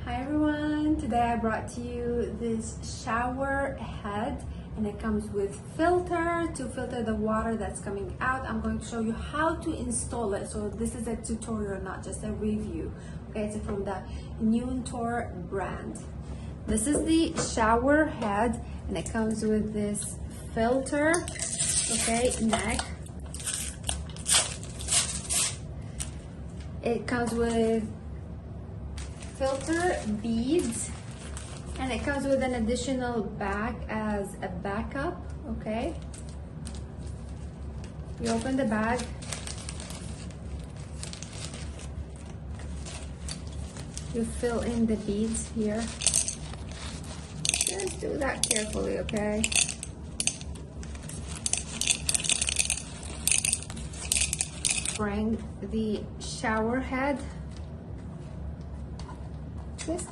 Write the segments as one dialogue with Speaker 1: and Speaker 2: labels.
Speaker 1: Hi everyone, today I brought to you this shower head and it comes with filter to filter the water that's coming out. I'm going to show you how to install it. So this is a tutorial, not just a review. Okay, it's from the Newntor brand. This is the shower head and it comes with this filter, okay, neck. It comes with filter beads and it comes with an additional bag as a backup. Okay, you open the bag, you fill in the beads here. Just do that carefully, okay? Bring the shower head, twist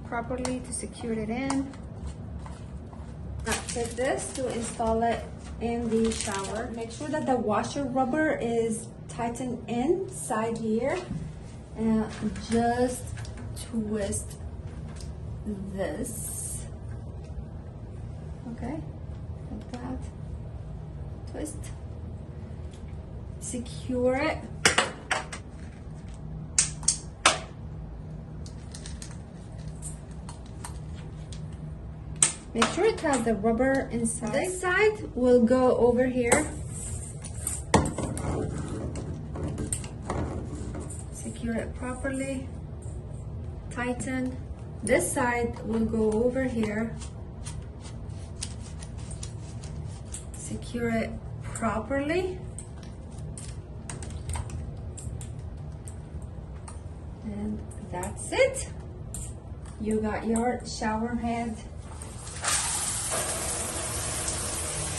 Speaker 1: properly to secure it in. Now take this to install it in the shower. Make sure that the washer rubber is tightened inside here and just twist this, okay, like that. Twist, secure it. Make sure it has the rubber inside. This side will go over here. Secure it properly. Tighten. This side will go over here. Secure it properly. And that's it. You got your shower head.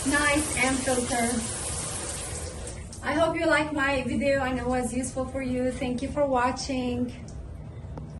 Speaker 1: Nice and filter. I hope you liked my video and it was useful for you. Thank you for watching.